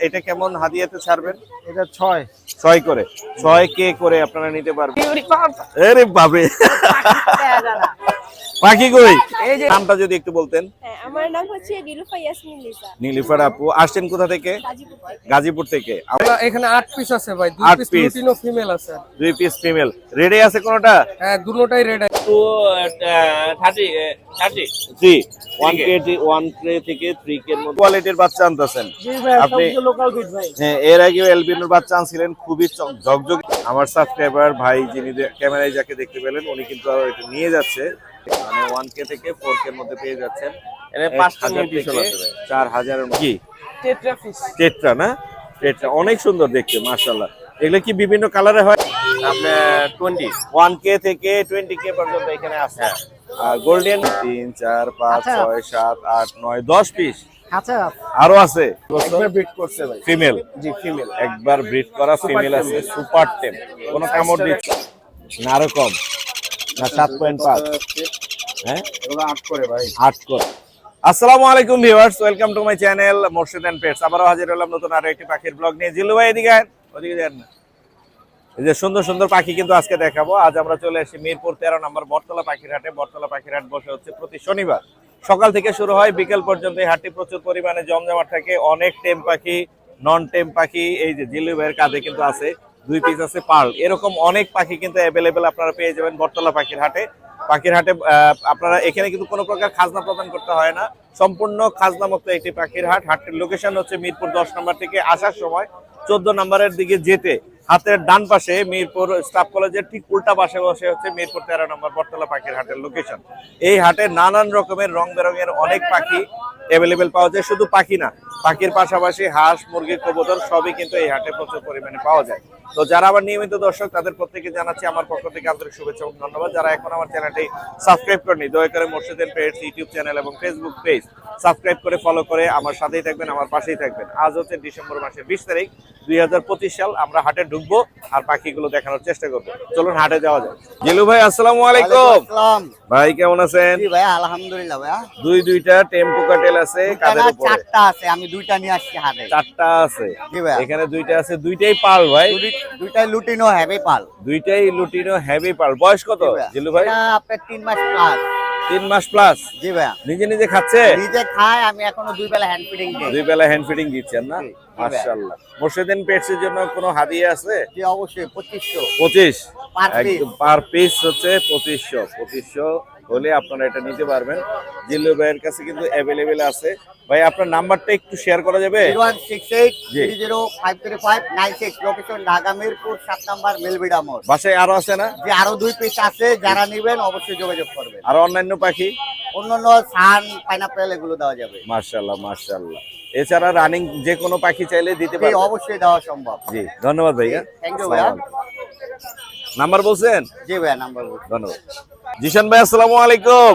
এটা কেমন হাদিয়াতে ছাড়বেন? এটা 6 করে 6K করে আপনারা নিতে পারবেন। আরে বাবা, পাখি কই? এই যে নামটা যদি একটু বলতেন। হ্যাঁ, আমার নাম হচ্ছে নীলুফা ইয়াসমিন লিসা। নীলিফার আপু আসছেন কোথা থেকে? গাজীপুর থেকে। এখানে 8 পিস আছে ভাই, 2 8 পিস piece। লুটিনো ফিমেল আছে। 2 পিস ফিমেল রেডি আছে কোনটা? হ্যাঁ, দুটোটাই রেড আছে। to 30 জি 1K থেকে 3K এর মধ্যে কোয়ালিটির বাচ্চা আনতেছেন আপনি। লোকাল বিট ভাই। হ্যাঁ, এর আগেও এলবিনোর বাচ্চা আনছিলেন, খুবই ঝকঝকে। আমার সাবস্ক্রাইবার ভাই যিনি ক্যামেরায় যাকে দেখতে পেলেন উনি কিন্তু এটা নিয়ে যাচ্ছে, মানে 1K থেকে 4K এর মধ্যে পেয়ে যাচ্ছেন। এর 5,000 থেকে 4,000 এর কি টেট্রা ফিশ। টেট্রা না? টেট্রা অনেক সুন্দর দেখতে মাশাআল্লাহ। এগুলো কি বিভিন্ন কালারে হয়? আপনার 20 1K থেকে 20K পর্যন্ত এখানে আছে। আর গোল্ডেন 3 4 5 6 7 8 9 10 পিস আচ্ছা, আরো আছে। একবার বিট করছে ভাই। ফিমেল, জি ফিমেল। একবার ব্রিড করা ফিমেল আছে, সুপার টেম। কোন কামড় দিচ্ছে না? আরো কম না? 7.5। হ্যাঁ, এগুলো 8 করে ভাই। 8 করে। আসসালামু আলাইকুম viewers, welcome to my channel Morshed and pets. আবারও হাজির হলাম নতুন আরো একটি পাখির ব্লগ নিয়ে। জিল্লু ভাই এদিকে আয়, ওদিকে যান না। এই যে সুন্দর সুন্দর পাখি কিন্তু আজকে দেখাবো। আজ আমরা চলে আসি মিরপুর 13 নম্বর বটতলা পাখির হাটে। বটতলা পাখির হাট বসে হচ্ছে প্রতি শনিবার, সকাল থেকে শুরু হয় বিকেল পর্যন্ত। এই হাটটি প্রচুর পরিমাণে জমজমাট থাকে। অনেক টেম পাখি, নন টেম পাখি, এই যে জিল্লু ভাইয়ের কাঁধে কিন্তু আছে 2 পিস আছে পার্ল। এরকম অনেক পাখি কিন্তু অ্যাভেলেবেল আপনারা পেয়ে যাবেন বটতলা পাখির হাটে। পাখির হাটে আপনারা এখানে কিন্তু কোনো প্রকার খাজনা প্রদান করতে হয় না, সম্পূর্ণ খাজনা মুক্ত একটি পাখির হাট। হাটের লোকেশন হচ্ছে মিরপুর 10 নম্বর থেকে আসার সময় 14 নম্বরের দিকে যেতে হাতের ডান পাশে মিরপুর স্টাফ কলেজের ঠিক উল্টা পাশে বসে হচ্ছে মিরপুর 13 নম্বর বটতলা পাখির হাটের লোকেশন। এই হাটে নানান রকমের রং বেরঙের অনেক পাখি অ্যাভেলেবেল পাওয়া যায়। শুধু পাখি না, পাখির পাশাপাশি হাঁস, মুরগি, কবুতর সবই কিন্তু এই হাটে প্রচুর পরিমাণে পাওয়া যায়। তো যারা আবার নিয়মিত দর্শক তাদের প্রত্যেককে জানাচ্ছি আমার পক্ষ থেকে আন্তরিক শুভেচ্ছা এবং ধন্যবাদ। যারা এখন আমার চ্যানেলটি সাবস্ক্রাইব করেনি, দয়া করে Morshed and pets YouTube channel এবং ফেসবুক পেজ সাবস্ক্রাইব করে ফলো করে আমার সাথেই থাকবেন, আমার পাশেই থাকবেন। আজ হচ্ছে ডিসেম্বর মাসের 20 তারিখ 2025 সাল। আমরা হাটে ঢুকবো আর পাখিগুলো দেখানোর চেষ্টা করবো। চলুন হাটে যাওয়া যায়। জিলু ভাই আসসালামু আলাইকুম। ভাই কেমন আছেন? জি ভাই, আলহামদুলিল্লাহ ভাইয়া। দুইটা টেম্পো কাটেল আছে কাদের উপরে? 4টা আছে, আমি 2টা নিয়ে আসছি হাটে। 4টা আছে। জি ভাইয়া। এখানে 2টা আছে, 2টাই পাল ভাই? 2টাই লুটিনো হেভি পাল। 2টাই লুটিনো হেভি পাল। বয়স কত জিলু ভাই? এটা আপনার 3 মাস প্লাস। 3 মাস প্লাস। জি ভাইয়া। নিজে নিজে খাচ্ছে? নিজে খায়, আমি এখনো 2 বেলা হ্যান্ড ফিডিং দিই। 2 বেলা হ্যান্ড ফিডিং দিচ্ছেন না? জি, ভাইয়া। মাশাআল্লাহ। মোর্শেদ এন্ড পেটস এর জন্য কোনো হাদিয়া আছে? জি অবশ্যই 2500 25 পার পিস। একদম পার পিস হচ্ছে 2500 হলে আপনারা এটা নিতে পারবেন। জিল্লু ভাইয়ের কাছে কিন্তু অ্যাভেলেবেল আছে। ভাই আপনার নাম্বারটা একটু শেয়ার করা যাবে? 0168 জি। 305356, লোকেশন ঢাকা মিরপুর 7 নম্বর মেলবিডা মোড়। বাসায় আরো আছে না? যে আরো 2 পিস আছে, যারা নেবেন অবশ্যই যোগাযোগ করবেন। আর অন্যান্য পাখি? অন্যান্য সান, পাইনাপেল এগুলো দেওয়া যাবে। মাশাআল্লাহ মাশাআল্লাহ। এছাড়া রানিং যে কোনো পাখি চাইলে দিতে জি পারবেন? অবশ্যই দেওয়া সম্ভব। জি ধন্যবাদ ভাইয়া। থ্যাংক ইউ ভাইয়া। নাম্বার বলছেন? জি ভাইয়া, নাম্বার বলুন। ধন্যবাদ। জিশান ভাই আসসালামু আলাইকুম।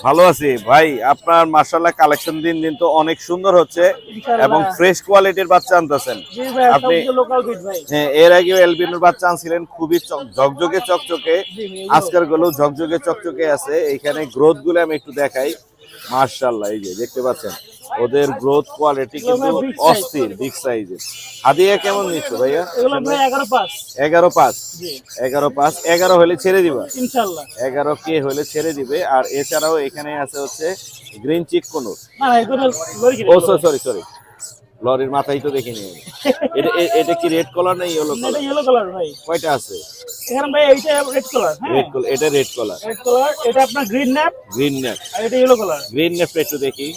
ভালো আছি ভাই। আপনার মাশাআল্লাহ কালেকশন দিন দিন তো অনেক সুন্দর হচ্ছে এবং ফ্রেশ কোয়ালিটির বাচ্চা আনতেছেন আপনি। হ্যাঁ, এর আগেও এলবিনোর বাচ্চা আনছিলেন, খুবই ঝকঝকে চকচকে। আজকের গুলো ঝকঝকে চকচকে আছে। এখানে গ্রোথ গুলো আমি একটু দেখাই। মাশাআল্লাহ, এই যে দেখতে পাচ্ছেন ওদের গ্রোথ কোয়ালিটি কিন্তু অস্থির, বিগ সাইজের। হাদিয়া কেমন নিচ্ছ ভাইয়া? 11.5 11 হলে ছেড়ে দিবা ইনশাআল্লাহ। 11K হলে ছেড়ে দিবে। আর এছাড়াও এখানে আছে হচ্ছে গ্রিন চিক কোনুর। ও সরি, লরির মাথায় তো দেখিনি। এটা কি রেড কালার না ইয়েলো কালার? এটা ইয়েলো কালার ভাই। কয়টা আছে এখানে ভাই এইটা রেড কালার। হ্যাঁ, রেড কালার। এটা রেড কালার। এটা আপনার গ্রিন ন্যাপ আর এটা ইয়েলো কালার। গ্রিন নেপ একটু দেখি।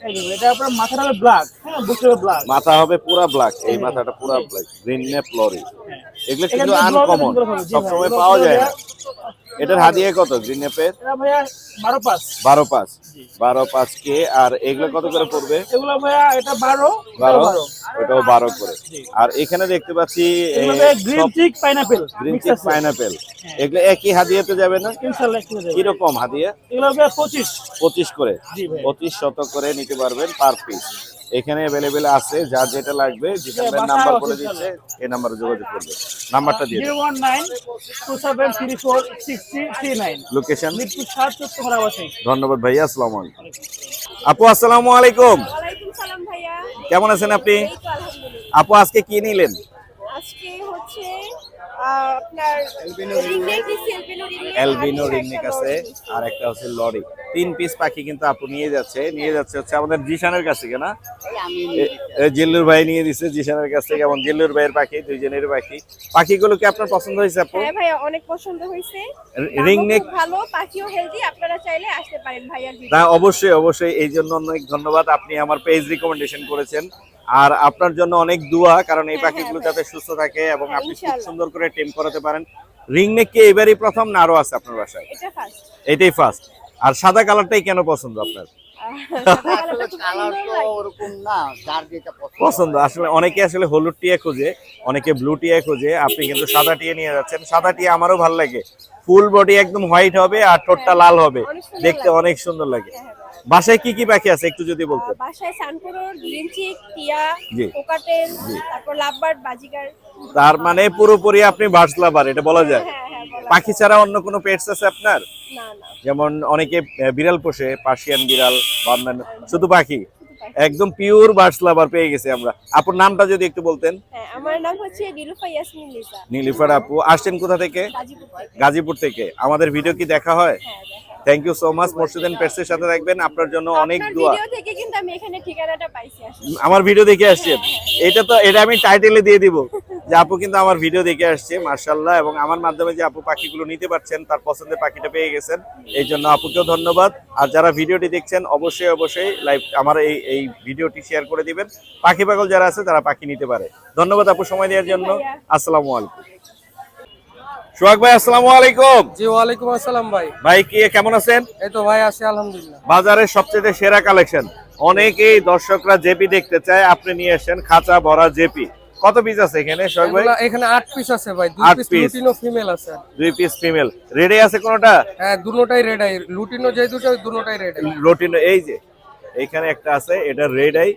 এই যে এটা আপনার মাথাটা হবে ব্ল্যাক। হ্যাঁ, বুকে হবে ব্ল্যাক। মাথা হবে পুরো ব্ল্যাক, এই মাথাটা পুরো ব্ল্যাক। Green নেপ lorry. এগুলো কিন্তু আনকমন, সবসময় পাওয়া যায় না। এটার হাদিয়া কত গ্রিন নেপের? এটা ভাইয়া 12.5 12.5K। আর এগুলো কত করে পড়বে? এগুলো ভাইয়া এটা 12 ওটাও 12 করে। আর এখানে দেখতে পাচ্ছি green cheek pineapple. Green cheek pineapple. এগুলো একই হাদিয়াতে যাবে না? ইনশাআল্লাহ কি যাবে। কিরকম হাদিয়া? এগুলো ভাইয়া 25 করে। জি ভাই। 25 করে নিতে পারবেন পার পিস। এখানে অ্যাভেলেবেল আছে, যার যেটা লাগবে যেখানে নাম্বার বলে দিচ্ছে এই নাম্বারে যোগাযোগ করবে। নাম্বারটা দিয়ে দিন। 01927346039। লোকেশন মিরপুর 7 চট্টগ্রাম আছে। ধন্যবাদ ভাইয়া। আসসালামু আলাইকুম। আপু আসসালামু আলাইকুম। ওয়ালাইকুম সালাম ভাইয়া। কেমন আছেন আপনি? এই তো আলহামদুলিল্লাহ। আপু আজকে কি নিলেন? আজকে হচ্ছে আপনার রিংনেক দিছি, অ্যালবিনো রিংনেক আছে আর একটা হচ্ছে লরি। 3 পিস পাখি কিন্তু আপু নিয়ে যাচ্ছে হচ্ছে আমাদের জিশানের কাছ থেকে না? জিল্লুর ভাই নিয়ে দিছে জিশানের কাছ থেকে। এবং জিল্লুর ভাইয়ের পাখি, দুইজনের পাখি। পাখিগুলো কি আপনার পছন্দ হয়েছে আপু? হ্যাঁ ভাইয়া, অনেক পছন্দ হয়েছে। রিংনেক ভালো, পাখিও হেলদি, আপনারা চাইলে আসতে পারেন ভাইয়ার ভিডিও। না, অবশ্যই অবশ্যই, এই জন্য অনেক ধন্যবাদ। আপনি আমার পেজ রিকমেন্ডেশন করেছেন আর আপনার জন্য অনেক দোয়া, কারণ এই পাখিগুলো যাতে সুস্থ থাকে এবং আপনি খুব সুন্দর করে টেম করাতে পারেন। রিংনেক কি এবারই প্রথম না আরো আছে আপনার বাসায়? এটা ফার্স্ট। এটাই ফার্স্ট। আর সাদা কালারটাই কেন পছন্দ আপনার? কালার তো ওরকম না, যার যেটা পছন্দ। আসলে অনেকে আসলে হলুদ টিয়া খোঁজে, অনেকে ব্লু টিয়া খোঁজে, আপনি কিন্তু সাদা টিয়া নিয়ে যাচ্ছেন। সাদা টিয়া আমারও ভালো লাগে, ফুল বডি একদম হোয়াইট হবে আর ঠোঁটটা লাল হবে, দেখতে অনেক সুন্দর লাগে। বাসায় কি কি পাখি আছে একটু যদি বলতেন? বাসায় সানকুরোর, গ্রিন চিক, টিয়া, জি। কোকাটেল, তারপর লাভবার্ড, বাজিগার। তার মানে পুরোপুরি আপনি বার্ডস লাভার, এটা বলা যায়। হ্যাঁ হ্যাঁ, বলা যায়। পাখি ছাড়া অন্য কোনো পেটস আছে আপনার? না না, যেমন অনেকে বিড়াল পোষে, পার্সিয়ান বিড়াল বা অন্যান্য, শুধু পাখি? একদম পিওর বার্ডস লাভার পেয়ে গেছি আমরা। আপনার নামটা যদি একটু বলতেন? হ্যাঁ, আমার নাম হচ্ছে নীলুফা ইয়াসমিন লিসা, নীলিফার আপু। আসছেন কোথা থেকে? গাজীপুর থেকে। গাজীপুর থেকে। আমাদের ভিডিও কি দেখা হয়? হ্যাঁ, দেখা। Thank you so much. Morshed and pets এর সাথে থাকবেন, আপনার জন্য অনেক আপনার দোয়া। ভিডিও থেকে কিন্তু আমি এখানে ঠিকানাটা পাইছি আসলে। আমার ভিডিও দেখে আসছেন? এটা আমি টাইটেলে দিয়ে দিব যে আপু কিন্তু আমার ভিডিও দেখে আসছে, মাশাআল্লাহ। এবং আমার মাধ্যমে যে আপু পাখিগুলো নিতে পারছেন, তার পছন্দের পাখিটা পেয়ে গেছেন, এই জন্য আপুকেও ধন্যবাদ। আর যারা ভিডিওটি দেখছেন অবশ্যই অবশ্যই লাইভ আমার এই ভিডিওটি শেয়ার করে দিবেন। পাখি পাগল যারা আছে তারা পাখি নিতে পারে। ধন্যবাদ আপু সময় দেওয়ার জন্য। আসসালামু আলাইকুম। সোহাগ ভাই আসসালামু আলাইকুম। জি ওয়ালাইকুম আসসালাম ভাই। ভাই কি কেমন আছেন? এই তো ভাই আছি আলহামদুলিল্লাহ। বাজারের সবচেয়ে সেরা কালেকশন, অনেকেই দর্শকরা জেপি দেখতে চায়, আপনি নিয়ে আসেন খাঁচা ভরা জেপি। কত পিস আছে এখানে সোহাগ ভাই? এখানে 8 পিস আছে ভাই, 2 8 পিস piece। লুটিনো ফিমেল আছে। 2 পিস ফিমেল। রেডে আছে কোনটা? হ্যাঁ, দুটোটাই রেড আই। লুটিনো যে দুটো, দুটোটাই রেড আই। রোটিনো এই যে এখানে একটা আছে, এটা রেড আই।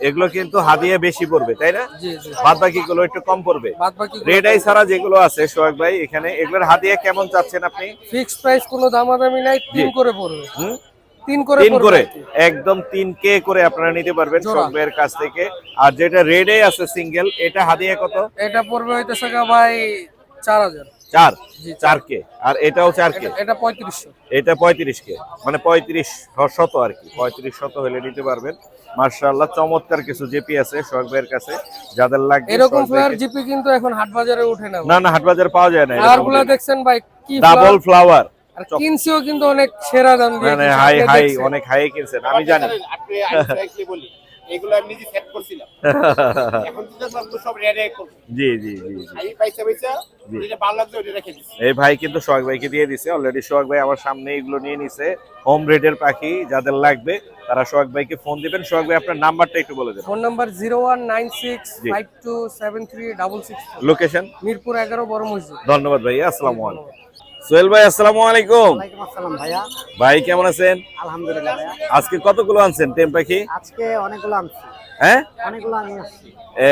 এগুলো কিন্তু হাদিয়া বেশি পড়বে তাই না? জি জি। বাদ বাকি গুলো একটু কম পড়বে। বাদ বাকি রেড আই ছাড়া যেগুলো আছে সোহাগ ভাই, এখানে এগুলোর হাদিয়া কেমন চাচ্ছেন আপনি? ফিক্স প্রাইস কোনো দামাদামি নাই, 3 করে পড়বে। হুম, 3 করে 3 পড়বে করে, আর কি। একদম 3K করে আপনারা নিতে পারবেন জোড়া। সোহাগ ভাইয়ের কাছ থেকে। আর যেটা রেড আই আছে সিঙ্গেল, এটা হাদিয়া কত? এটা পড়বে হইতেছে ভাই 4000। 4 জি, 4K। আর এটাও 4K। এটা 3500। এটা 35K, মানে 3500 আর কি। 3500 হলে নিতে পারবেন। মাশাআল্লাহ, চমৎকার কিছু জেপি আছে সোহাগ ভাইয়ের কাছে, যাদের লাগবে এরকম সোহাগ ফ্লাওয়ার ভাইকে- জিপি কিন্তু এখন হাট বাজারে ওঠে না। না না, হাট বাজার পাওয়া যায় না। ফ্লাওয়ারগুলো দেখছেন ভাই কি ডাবল ফ্লাওয়ার, আর কিনছিও কিন্তু অনেক সেরা দাম দিয়ে। মানে কিনছি, হাই আপনি হাই, দেখছেন। অনেক হাই কিনছেন আমি জানি। আপনি এক্স্যাক্টলি বলি, এগুলো আমি নিজে সেট করছিলাম, এখন তো সব রেডি করব। জি জি জি জি। আমি পয়সা এটা ভালো লাগছে ওটা রেখে দিছি। এই ভাই কিন্তু সোহাগ ভাইকে দিয়ে দিছে অলরেডি। সোহাগ ভাই আমার সামনে এগুলো নিয়ে নিছে। হোম রেডের পাখি যাদের লাগবে তারা সোহাগ ভাইকে ফোন দিবেন। সোহাগ ভাই আপনার নাম্বারটা একটু বলে দেন। Phone number 0196527366। লোকেশন? মিরপুর 11 বড় মসজিদ। ধন্যবাদ ভাইয়া, আসসালামু আলাইকুম। সোহেল ভাই আসসালামু আলাইকুম। ওয়ালাইকুম আসসালাম ভাইয়া। ভাই কেমন আছেন? আলহামদুলিল্লাহ ভাইয়া। আজকে কতগুলো আনছেন টেম পাখি? আজকে অনেকগুলো আনছি, হ্যাঁ, অনেকগুলো আমি আসছি।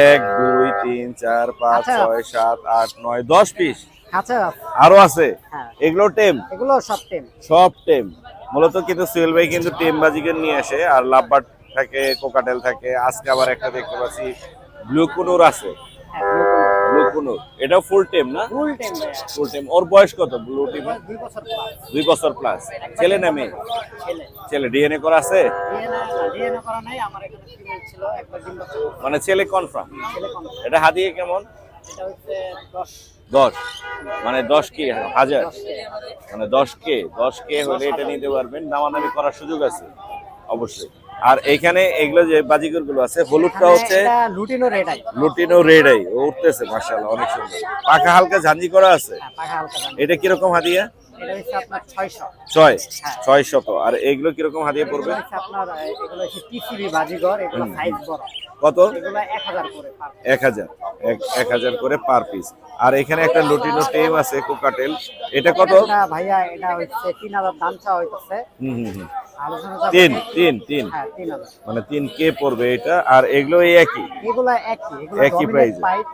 1 2 3 4 5 আচ্ছা। 6 7 8 9 10 পিস আচ্ছা, আরো আছে। হ্যাঁ, এগুলো টেম, এগুলো সব টেম। সব টেম। মূলত কিন্তু সোহেল ভাই কিন্তু টেম বাজিকের নিয়ে আসে, আর লাভবার্ড থাকে, কোকাটেল থাকে। আজকে আবার একটা দেখতে পাচ্ছি ব্লু কুনুর আছে। ব্লু কুনুর এটাও ফুল টেম না? ফুল টেম ভাইয়া। ফুল টেম। ওর বয়স কত ব্লু টিম? 2 বছর প্লাস। 2 বছর প্লাস। ছেলে না মেয়ে? ছেলে। ছেলে। ডিএনএ করা আছে? ডিএনএ করা নাই, আমার এখানে ফিমেল ছিল, একবার ডিম বাচ্চা করছে। মানে ছেলে কনফার্ম। ছেলে কোন? এটা হাদিয়ে কেমন? এটা হচ্ছে 10 10, মানে 10 কি হাজার, মানে 10K হলে এটা নিতে পারবেন। দামাদামি করার সুযোগ আছে অবশ্যই। আর এখানে এগুলো যে বাজিগর গুলো আছে, হলুদটা হচ্ছে এটা lutino red eye. Lutino red eye, ও উঠতেছে মাশাআল্লাহ, অনেক সুন্দর। পাখা হালকা ঝাঞ্জি করা আছে। হ্যাঁ, পাখা হালকা দাম। এটা কিরকম হাদিয়া? এটা হচ্ছে আপনার 600। 600। আর এগুলো কিরকম হাদিয়া পড়বে? এটা হচ্ছে আপনার এগুলো হচ্ছে টিসিবি বাজিগর, এগুলো সাইজ বড়। কত? এগুলো 1000 করে পার। 1000 করে পার পিস। আর এখানে একটা লুটিনো টেম আছে কোকাটেল, এটা কত? এটা ভাইয়া এটা হচ্ছে 3000 দাম চাওয়া হইতাছে। হুম। আলোচনা যাবে। 3 হ্যাঁ, 3000। মানে 3K পড়বে এটা। আর এগুলো এই একই? এগুলো একই, এগুলো একই dominant price এ। পাইপ।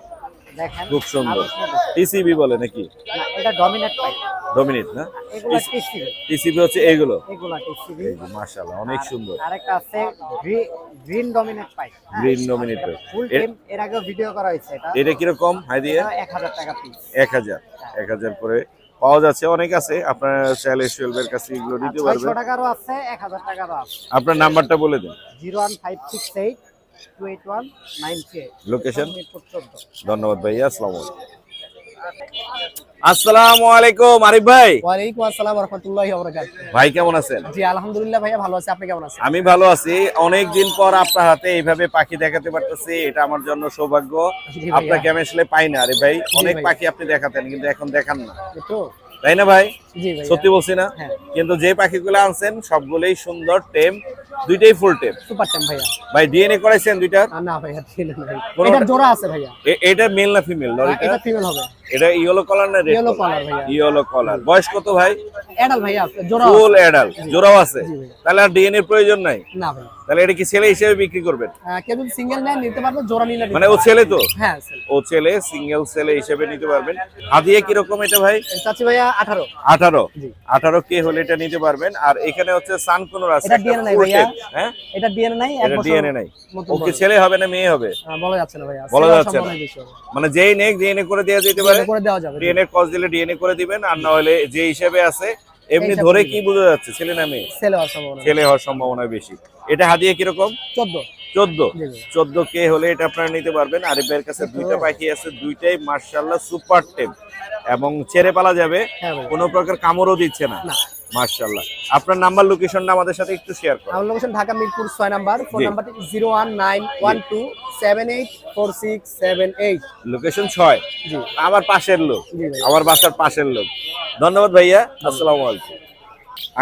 দেখেন খুব সুন্দর। আরো সুন্দর। টিসিবি বলে নাকি? না, এটা ডমিনেট পাইপ, ডমিনেট না? এগুলা টিসিবি, টিসিবি হচ্ছে এইগুলো। এগুলা টিসিবি। এই যে মাশাআল্লাহ অনেক সুন্দর। আরেকটা আছে green dominate pipe, green dominate full team, এর আগেও ভিডিও করা হয়েছে। এটা এটা কিরকম হাই দিয়ে? 1000 টাকা পিস। 1000 করে পাওয়া যাচ্ছে, অনেক আছে। আপনারা চাইলে সোহেলের কাছে এগুলো নিতে পারবেন। 600 টাকারও আছে, 1000 টাকারও আছে। আপনার নাম্বারটা বলে দিন। 01568 281 938। লোকেশন? মিরপুর 14। ধন্যবাদ ভাইয়া, আসসালামু আলাইকুম। আসসালামু আলাইকুম আরিফ ভাই। ওয়ালাইকুম আসসালাম ওয়া রাহমাতুল্লাহি ওয়া বারাকাতুহু। ভাই কেমন আছেন? জি আলহামদুলিল্লাহ ভাইয়া ভালো আছি, আপনি কেমন আছেন? আমি ভালো আছি। অনেক দিন পর আপনার হাতে এইভাবে পাখি দেখাতে পারতেছি, এটা আমার জন্য সৌভাগ্য। জি ভাইয়া। আপনাকে আমি আসলে পাই না আরিফ ভাই। অনেক ভাইয়া। পাখি আপনি দেখাতেন, কিন্তু এখন দেখান না, তো তাই না ভাই? জি ভাইয়া। সত্যি বলছি না? হ্যাঁ। কিন্তু যে পাখিগুলো আনছেন সবগুলোই সুন্দর, টেম, দুইটাই ফুল টেম। সুপার টেম ভাইয়া। ভাই ডিএনএ করাইছেন দুইটা? না ভাইয়া ঠিক না ভাই। কোনোটা- এটা জোড়া আছে ভাইয়া। এটা মেল না ফিমেল? এটা ফিমেল হবে। এটা ইয়েলো কালার না রেড? Yellow color ভাইয়া। Yellow colour. বয়স কত ভাই? অ্যাডাল ভাইয়া, জোড়া ফুল অ্যাডাল্ট, জোড়াও আছে। জি ভাইয়া। তাহলে আর ডিএনএ প্রয়োজন নাই। না ভাই, তাহলে এটা কি ছেলে হিসেবে বিক্রি করবেন? কেউ যদি সিঙ্গেল নেয় নিতে পারবে, জোড়া নিলে নিতে মানে ও পারবে। ছেলে তো? হ্যাঁ ছেলে। ও ছেলে, সিঙ্গেল ছেলে হিসেবে নিতে পারবেন। হাদিয়া কিরকম এটা ভাই? চাচি ভাইয়া 18। 18। জি। 18 কে হলে এটা নিতে পারবেন। আর এখানে হচ্ছে সানকুনোর আছে, এটা একটা DNA নাই full ভাইয়া। tape, হ্যাঁ এটা ডিএনএ নাই, এক এটা বছর ডিএনএ নাই। মতো ওকে বয়স। ছেলে হবে না মেয়ে হবে? বলা যাচ্ছে না ভাইয়া, বলা ছেলে যাচ্ছে না। সম্ভাবনা বেশি হবে। মানে যেই নেক ডিএনএ করে দেওয়া যেতে পারে। DNA করে দেওয়া যাবে। ডিএনএ কজ দিলে ডিএনএ করে দিবেন, আর না হলে যে হিসেবে আছে এমনি হিসাবে ধরে দিবেন। কি বোঝা যাচ্ছে ছেলে না মেয়ে? ছেলে হওয়ার সম্ভাবনা। ছেলে হওয়ার সম্ভাবনা বেশি। এটা হাদিয়া কিরকম? 14। 14। জি ভাইয়া। 14 কে হলে এটা আপনারা নিতে পারবেন। আরিফ ভাইয়ের কাছে দুইটা পাখি আছে, দুইটাই মাশাআল্লাহ সুপার টেম এবং ছেড়ে পালা যাবে, হ্যাঁ ভাইয়া। কোনো প্রকার কামড়ও দিচ্ছে না। না। মাশাআল্লাহ। আপনার নাম্বার লোকেশনটা আমাদের সাথে একটু শেয়ার করুন। আমার location Dhaka Mirpur 6 number, phone জি। নাম্বারটি 01912784678। লোকেশন 6। জি। আমার পাশের লোক, জি ভাইয়া। আমার বাসার পাশের লোক। ধন্যবাদ ভাইয়া, আসসালামু আলাইকুম।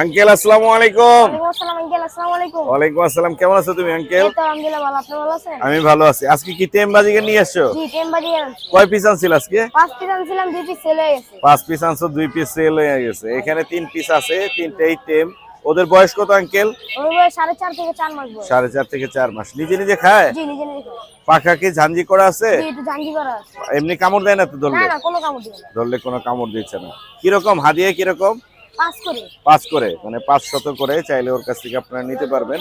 আঙ্কেল আসসালামু আলাইকুম। আসসালাম আঙ্কেল, আসসালামু আলাইকুম। ওয়ালাইকুম আসসালাম। কেমন আছো তুমি আঙ্কেল? এই তো আলহামদুলিল্লাহ ভালো, আপনি ভালো আছেন? আমি ভালো আছি। আজকে কি টেম বাজিকে নিয়ে আসছো? জি, টেম বাজি আনছি। কয় পিস আনছিল আজকে? 5 পিস আনছিলাম, 2 পিস সেল হয়ে গেছে। 5 পিস আনছো, 2 পিস সেল হয়ে গেছে। এখানে 3 পিস আছে, 3টাই টেম। ওদের বয়স কত আঙ্কেল? ওর বয়স 4.5 থেকে 4 মাস বয়স। 4.5 থেকে 4 মাস। নিজে নিজে খায়? জি, নিজে নিজে খায়। পাখা কি ঝাঞ্জি করা আছে? জি, একটু জাঙ্গি করা আছে। এমনি কামড় দেয় না তো না ধরলে? না, কোনো কামড় দিবে না। ধরলে কোনো কামড় দিচ্ছে না। কিরকম হাদিয়া কিরকম? 5 করে। 5 করে, মানে 500 করে চাইলে ওর কাছ থেকে আপনারা নিতে পারবেন।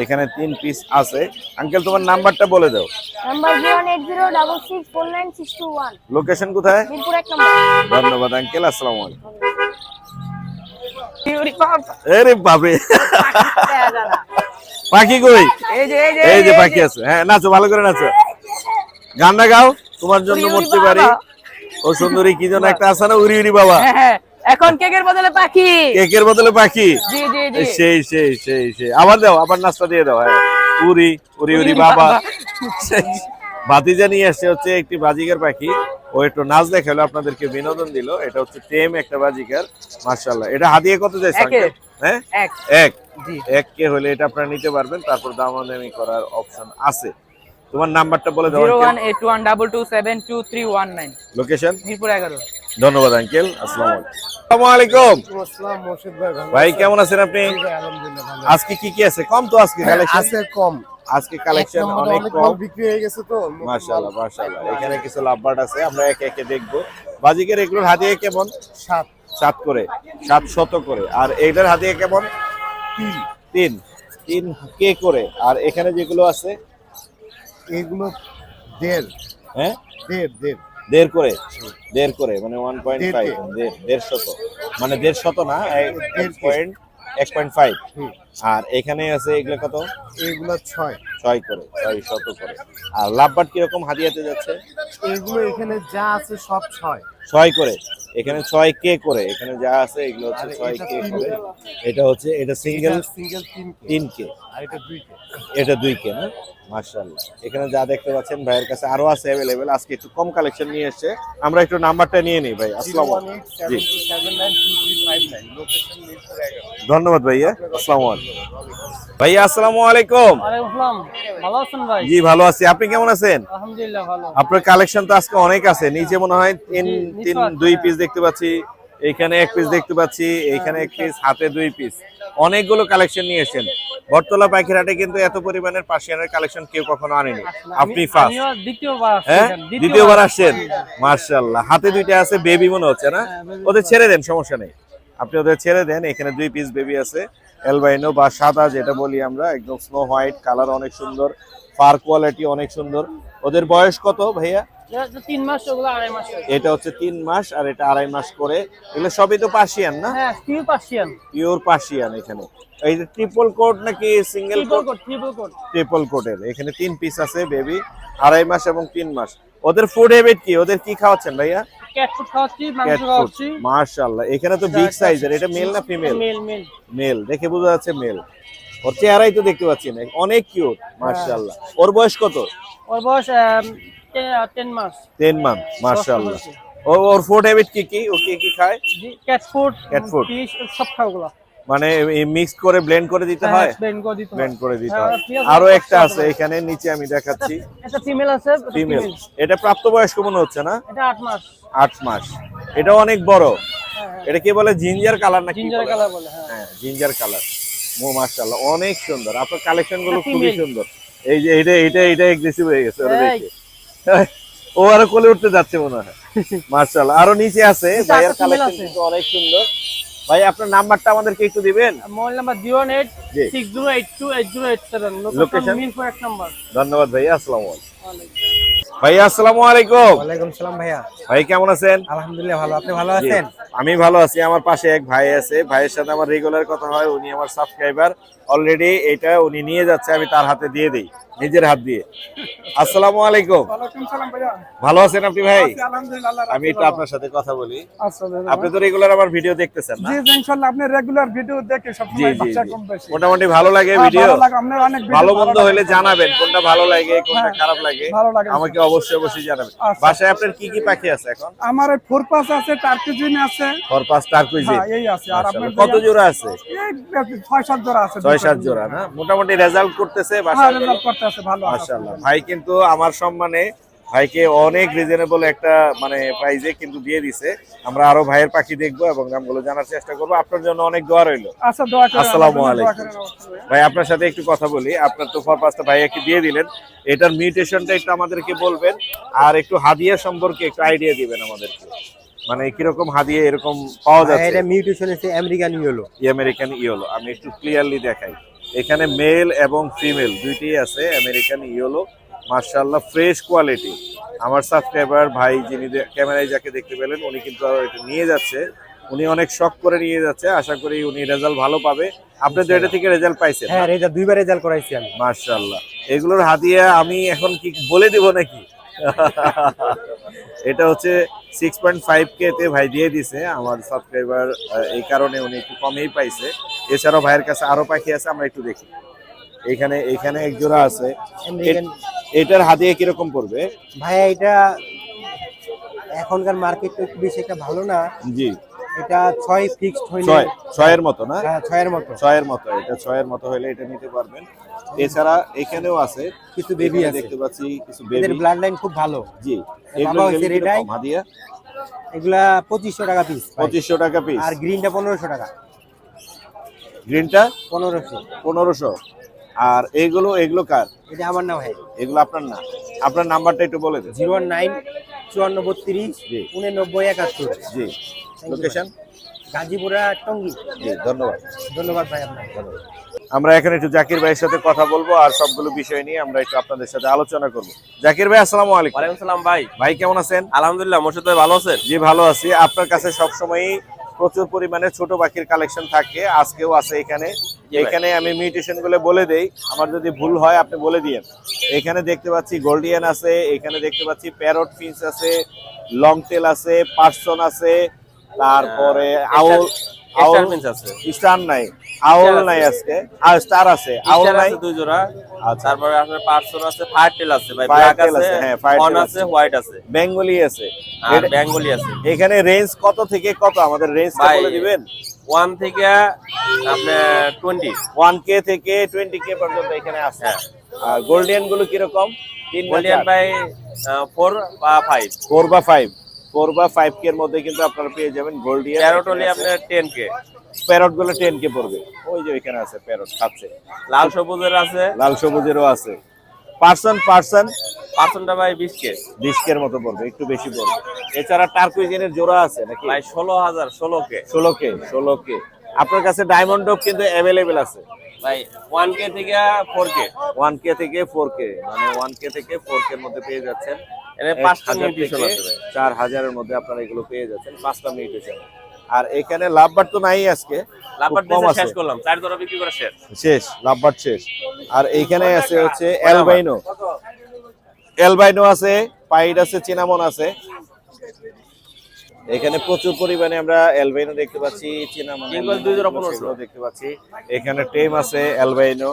এখানে 3 পিস আছে। আঙ্কেল তোমার নাম্বারটা বলে দাও। নাম্বার 08066496621। লোকেশন কোথায়? মিরপুর 1 নম্বর। ধন্যবাদ আঙ্কেল, আসসালামু আলাইকুম। আরে বাপরে, পাখি কই? এই যে পাখি আছে। হ্যাঁ নাচো, ভালো করে নাচো, গানটা গাও। তোমার জন্য মরতে পারি। ও সুন্দরী কি যেন একটা আছে না, উড়ি উড়ি বাবা। এখন কেকের বদলে পাখি। কেকের বদলে পাখি। জি জি জি। সেই সেই সেই সেই আবার দাও, আবার নাস্তা দিয়ে দাও। হ্যাঁ উড়ি উড়ি উড়ি বাবা। ভাতিজা নিয়ে আসছে হচ্ছে একটি বাজিকার পাখি। ও একটু নাচ দেখালো, আপনাদেরকে বিনোদন দিল। এটা হচ্ছে টেম একটা বাজিকার, মাশাআল্লাহ। এটা হাদিয়ে কত যাচ্ছে একে। আঙ্কেল? হ্যাঁ এক। এক। জি। 1 কে হলে এটা আপনারা নিতে পারবেন। তারপর দামাদামি করার অপশন আছে। তোমার নাম্বারটা বলে দাও আঙ্কেল। 01812272319। লোকেশন? মিরপুর 11। ধন্যবাদ আঙ্কেল, আসসালামু আলাইকুম। আসসালাম মোর্শেদ ভাই, ভালো ভাই কেমন আছেন আপনি? আলহামদুলিল্লাহ ভালো। আজকে কি কি আছে? কম তো আজকে কালেকশন? আছে কম, আজকে কালেকশন অনেক অনেক কম। মাল বিক্রি হয়ে গেছে তো। মাশাআল্লাহ মাশাআল্লাহ। এখানে কিছু লাভবার্ড আছে, আমরা একে একে দেখবো। বাজিকের এগুলোর হাদিয়া কেমন? 7 করে, 700 করে। আর এইটার হাদিয়া কেমন? 3 কে করে। আর এখানে যেগুলো আছে এগুলো 1.5। হ্যাঁ 1.5 1.5 করে, 1.5 করে মানে 1.5, 1.5 মানে 1.5 না, 1.5। আর এখানে আছে এগুলো কত? এগুলো 6 করে, 600 করে। আর লাভবার্ড কিরকম হাদিয়াতে যাচ্ছে? এগুলো এখানে যা আছে সব 6 করে। এখানে 6 কে করে। এখানে যা আছে এগুলো হচ্ছে 6 কে করে। এটা হচ্ছে, এটা সিঙ্গেল সিঙ্গেল 3 কে, আর এটা 2 কে। এটা 2 কে না? মাশাআল্লাহ। এখানে যা দেখতে পাচ্ছেন ভাইয়ের কাছে আরো আছে अवेलेबल। আজকে একটু কম কালেকশন নিয়ে এসেছে। আমরা একটু নাম্বারটা নিয়ে নিই ভাই। আসসালামু আলাইকুম। জি 01872792359। লোকেশন মিরপুর 11। ধন্যবাদ ভাইয়া, আসসালামু আলাইকুম। ভাইয়া আসসালামু আলাইকুম। ওয়ালাইকুম আসসালাম। ভালো আছেন ভাই? জি ভালো আছি, আপনি কেমন আছেন? আলহামদুলিল্লাহ ভালো। আপনার কালেকশন তো আজকে অনেক আছে। নিচে মনে হয় 2 পিস দেখতে পাচ্ছি, এখানে 1 পিস দেখতে পাচ্ছি, এখানে 1 পিস, হাতে 2 পিস। অনেকগুলো কালেকশন নিয়ে এসেছেন। বটতলা পাখির হাটে কিন্তু এত পরিমাণের পার্সিয়ানের কালেকশন কেউ কখনো আনেনি, আপনি ফার্স্ট। আমিও দ্বিতীয়বার আসছি হ্যাঁ, এখানে, দ্বিতীয়বার আসছেন। মাশাআল্লাহ, হাতে দুইটা আছে, বেবি মনে হচ্ছে না? ওদের ছেড়ে দেন, সমস্যা নেই, আপনি ওদের ছেড়ে দেন। এখানে 2 পিস বেবি আছে, অ্যালবাইনো বা সাদা যেটা বলি আমরা, একদম স্নো হোয়াইট কালার, অনেক সুন্দর, ফার কোয়ালিটি অনেক সুন্দর। ওদের বয়স কত ভাইয়া? এটা 3 মাস, ওগুলো 2.5 মাস। এটা হচ্ছে 3 মাস আর এটা 2.5 মাস করে। এগুলো সবই তো পার্সিয়ান না? হ্যাঁ, পিওর পার্সিয়ান। Pure Persian. এখানে এই যে ট্রিপল কোট নাকি single coat? Triple coat. Triple কোটের এখানে 3 পিস আছে বেবি, 2.5 মাস এবং 3 মাস। ওদের ফুড হ্যাবিট কি? ওদের কি খাওয়াচ্ছেন ভাইয়া? ক্যাট ফুড খাওয়াচ্ছি, মাংস ক্যাট ফুড। খাওয়াচ্ছি। মাশাআল্লাহ, এখানে তো বিগ সাইজের। এটা মেল না ফিমেল? Male male. মেল, দেখে বোঝা যাচ্ছে মেল। ওর চেহারাই তো দেখতে পাচ্ছি না, অনেক কিউট মাশাআল্লাহ। ওর বয়স কত? ওর বয়স 10 মাস। 10 মান্থ। মাশাআল্লাহ। ওর ফুড হ্যাবিট কি কি? ও কি কি খায়? Cat food, Cat food। Fish, সব খাওয়াগুলো। মানে মিক্স করে ব্লেন্ড করে দিতে হয়? ব্লেন্ড করে দিতে হয়। ব্লেন্ড করে দিতে হ্যাঁ, হয়। পেঁয়াজ আরো রসুন একটা সব আছে এখানে নিচে, আমি দেখাচ্ছি। এটা ফিমেল আছে, এটা ফিমেল। female। এটা প্রাপ্তবয়স্ক মনে হচ্ছে না? এটা 8 মাস। 8 মাস। এটা অনেক বড়। হ্যাঁ, এটা কি বলে, জিঞ্জার কালার নাকি? জিঞ্জার কালার বলে। হ্যাঁ, হ্যাঁ, জিঞ্জার কালার। মাশাআল্লাহ, অনেক সুন্দর। আপনার কালেকশন গুলো এটা খুবই female। সুন্দর। এই যে এটা এগ্রেসিভ হয়ে গেছে ওরা এই। দেখে। ও আরো কোলে উঠতে যাচ্ছে মনে হয়। মাশাআল্লাহ। আরো নিচে আছে, নিচে ভাইয়ের একটা female কালেকশন আছে। কিন্তু অনেক সুন্দর। ভাই আপনার নাম্বারটা আমাদেরকে একটু দিবেন? মোবাইল নাম্বার জি। 086082807। Location? লোকেশন মিরপুর 1 নম্বর। ধন্যবাদ ভাইয়া, আসসালামু আলাইকুম। ভাইয়া আসসালামু আলাইকুম। ওয়ালাইকুম সালাম ভাইয়া। ভাই কেমন আছেন? আলহামদুলিল্লাহ ভালো, আপনি ভালো জি, আছেন? আমি ভালো আছি। আমার পাশে এক ভাই আছে, ভাইয়ের সাথে আমার রেগুলার কথা হয়, উনি আমার সাবস্ক্রাইবার। অলরেডি এটা উনি নিয়ে যাচ্ছে, আমি তার হাতে দিয়ে দেই, নিজের হাত দিয়ে। আসসালামু আলাইকুম। ওয়ালাইকুম সালাম ভাইয়া। ভালো আছেন আপনি ভাই? আলহামদুলিল্লাহ। আমি একটু আপনার সাথে কথা বলি। আচ্ছা দাদা। আপনি তো রেগুলার আমার ভিডিও দেখতেছেন না? জি জি, ইনশাআল্লাহ আপনি রেগুলার ভিডিও দেখে সব জি সময় জি বাচ্চা জি। কম বেশি। মোটামুটি ভালো লাগে হ্যাঁ, ভিডিও? ভালো লাগে, আপনার অনেক ভিডিও ভালো মন্দ লাগে। হলে জানাবেন, কোনটা ভালো লাগে কোনটা হ্যাঁ, খারাপ লাগে ভালো লাগে। আমাকে অবশ্যই জানাবেন। আচ্ছা। বাসায় আপনার কি কি পাখি আছে এখন? আমার এই ফোরপাস আছে, টার্কিজিন আছে। খরপাস, টার্কুইজিন। হ্যাঁ, এই আছে। আর আপনার কত জোড়া আছে? এই 6-7 জোড়া আছে। 6-7 জোড়া না? মোটামুটি রেজাল্ট করতেছে হ্যাঁ, বাসায়? রেজাল্ট করতে আছে, ভালো আছে। মাশাআল্লাহ। ভাই কিন্তু আমার সম্মানে ভাইকে অনেক রিজনেবল একটা মানে প্রাইজে কিন্তু দিয়ে দিছে। আমরা আরো ভাইয়ের পাখি দেখবো এবং দামগুলো জানার চেষ্টা করবো। আপনার জন্য অনেক দোয়া রইলো। আচ্ছা, দোয়া করেন। আসসালামু দোয়া আলাইকুম। করেন অবশ্যই। ভাই আপনার সাথে একটু কথা বলি। আপনার তো ফরপাসটা ভাইয়াকে দিয়ে দিলেন, এটার মিউটেশনটা একটু আমাদেরকে বলবেন, আর একটু হাদিয়া সম্পর্কে একটু আইডিয়া দিবেন আমাদেরকে, মানে কিরকম হাদিয়া এরকম পাওয়া যাচ্ছে? এটা মিউটেশন হচ্ছে আমেরিকান ইয়েলো। American yellow. আমি একটু ক্লিয়ারলি দেখাই, এখানে মেল এবং ফিমেল দুইটাই আছে। আমেরিকান ইয়েলো, মাশাআল্লাহ, ফ্রেশ কোয়ালিটি। আমার সাবস্ক্রাইবার ভাই যিনি ক্যামেরায় যাকে দেখতে পেলেন, উনি কিন্তু এটা নিয়ে যাচ্ছে, উনি অনেক শখ করে নিয়ে যাচ্ছে। আশা করি উনি রেজাল্ট ভালো পাবে। আপনি তো এটা থেকে রেজাল্ট পাইছেন? হ্যাঁ, এটা দুইবার রেজাল্ট করাইছি আমি। মাশাআল্লাহ। এগুলোর হাদিয়া আমি এখন কি বলে দিব নাকি? এটা হচ্ছে 6.5K তে ভাই দিয়ে দিছে আমার সাবস্ক্রাইবার, এই কারণে উনি একটু কমেই পাইছে। এছাড়াও ভাইয়ের কাছে আরো পাখি আছে, আমরা একটু দেখি। এখানে এক জোড়া আছে। আমেরিকান এটার হাদিয়া কিরকম পড়বে? ভাইয়া, এটা এখনকার মার্কেট তো একটু বেশি একটা ভালো না। জি, এটা 6 ফিক্সড হইলে 6 মতো না? হ্যাঁ, 6 মতো। 6 মতো। এটা 6 মতো হলে এটা নিতে পারবেন। এছাড়া এখানেও আছে কিছু বেবি এখানে আছে, দেখতে পাচ্ছি কিছু এদের বেবি। ব্লাড লাইন খুব ভালো। জি, বাবা এগুলো হচ্ছে red eye। হাদিয়া এগুলা 2500 টাকা পিস। 2500 টাকা পিস। আর গ্রিনটা 1500 টাকা। গ্রিনটা 1500। 1500। আর এগুলো কার? এটা আমার নাম। হ্যাঁ, এগুলো আপনার না? আপনার নাম্বারটা একটু বলে দেন। 019 5432 জি। 89 71। জি, লোকেশন? গাজীপুরা টঙ্গী। জি, ধন্যবাদ। ধন্যবাদ ভাই আপনাকে। আমরা এখন একটু জাকির ভাইয়ের সাথে কথা বলবো, আর সবগুলো বিষয় নিয়ে আমরা একটু আপনাদের সাথে আলোচনা করব। জাকির ভাই আসসালামু আলাইকুম। ওয়ালাইকুম সালাম ভাই। ভাই কেমন আছেন? আলহামদুলিল্লাহ, মোর্শেদ ভাই ভালো আছেন? জি ভালো আছি। আপনার কাছে সবসময়ই প্রচুর পরিমাণে ছোট পাখির কালেকশন থাকে, আজকেও আছে এখানে। এখানে আমি মিউটেশন গুলো বলে দেই, আমার যদি ভুল হয় আপনি বলে দিয়েন। এখানে দেখতে পাচ্ছি গোল্ডিয়ান আছে, এখানে দেখতে পাচ্ছি প্যারট ফিন্স আছে, লং টেল আছে, পার্সন আছে, তারপরে আউল আছে, স্টার নাই, আউল নাই আজকে, আর স্টার আছে, আউল নাই। দুই জোড়া। আচ্ছা, তারপরে আপনার পার্সন আছে, ফায়ার টেল আছে ভাই, Fire ব্ল্যাক tail আছে, আছে, হ্যাঁ, fire অন tail আছে, আছে। হোয়াইট আছে, বেঙ্গলি আছে। আর বেঙ্গলি আছে। এখানে রেঞ্জ কত থেকে কত আমাদের রেঞ্জটা ভাই, বলে দিবেন? 1 থেকে আপনার 20। 1K থেকে 20K পর্যন্ত এখানে আছে। হ্যাঁ। আর গোল্ডিয়ান গুলো কিরকম? 3 গোল্ডিয়ান ভাই 4 বা 5। 4 বা 5। 4 বা 5K এর মধ্যে কিন্তু আপনারা পেয়ে যাবেন গোল্ডিয়ান। প্যারট হলে আপনার 10K। প্যারট গুলো 10K পড়বে। ওই যে এখানে আছে প্যারট খাচ্ছে। লাল সবুজের আছে, লাল সবুজেরও আছে। পার্সনটা ভাই 20K। 20K এর মতো পড়বে, একটু বেশি পড়বে। এছাড়া টার্কুইজেনের জোড়া আছে নাকি? ভাই 16,000, 16K। 16K। আপনার কাছে ডায়মন্ড ডব কিন্তু अवेलेबल আছে ভাই 1K থেকে 4K। 1K থেকে 4K, মানে 1K থেকে 4K এর মধ্যে পেয়ে যাচ্ছেন। এর 5টা মিউটেশন আছে ভাই। 4000 এর মধ্যে আপনারা এগুলো পেয়ে যাচ্ছেন, 5টা মিউটেশন। আর এখানে লাভবার্ড তো নাই আজকে, লাভবার্ড খুব কম দিয়ে আছে। শেষ করলাম, 4 জোড়া বিক্রি করে শেষ। শেষ, লাভবার্ড শেষ। আর এইখানে আছে হচ্ছে অ্যালবাইনো আছে, পাইড আছে, চিনামন আছে। এখানে প্রচুর পরিমাণে আমরা অ্যালবাইনো দেখতে পাচ্ছি, চিনামন কিংকল 2 জোড়া 1500 দেখতে পাচ্ছি। এখানে টেম আছে অ্যালবাইনো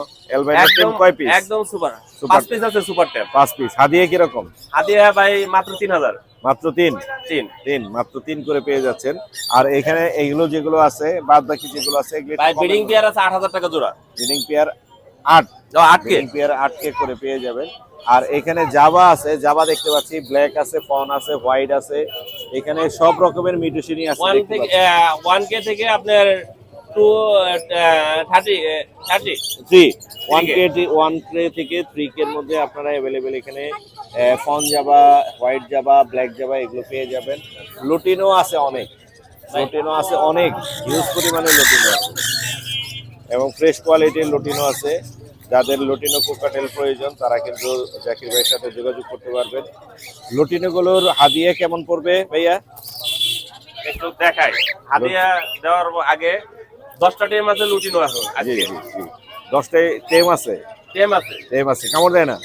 টেম কয় পিস? একদম সুপার। সুপার। 5 পিস আছে সুপার ট্যাপ। 5 পিস। হাদিয়া কি রকম? হাদিয়া ভাই মাত্র 3000। মাত্র 3 মাত্র 3 করে পেয়ে যাচ্ছেন। আর এখানে এইগুলো যেগুলো আছে, বাদ বাকি যেগুলো আছে এগুলো ভাই ব্রিডিং পেয়ার আছে 8000 টাকা জোড়া। Breeding pair 8K pair 8K করে পেয়ে যাবেন। আর এখানে জাভা আছে, জাভা দেখতে পাচ্ছি, ব্ল্যাক আছে, ফন আছে, হোয়াইট আছে। এখানে সব রকমের মিউটেশনই আছে। 1 থেকে 1K থেকে আপনার 1K থেকে 3K এর মধ্যে আপনারা अवेलेबल এখানে fawn Java, white Java, black Java এগুলো পেয়ে যাবেন। লুটিনো আছে অনেক, হিউজ পরিমাণে লুটিনো আছে এবং ফ্রেশ কোয়ালিটির লুটিনো আছে। যাদের লুটিনো কোকাটেল প্রয়োজন তারা কিন্তু জাকির ভাইয়ের সাথে যোগাযোগ করতে পারবেন। লুটিনোগুলোর হাদিয়া কেমন পড়বে ভাইয়া? একটু দেখাই। হাদিয়া দেওয়ার আগে 10টা টেম আছে লুটিনো আছে। জি জি জি, 10টায় টেম আছে। টেম আছে, কামড় দেয় না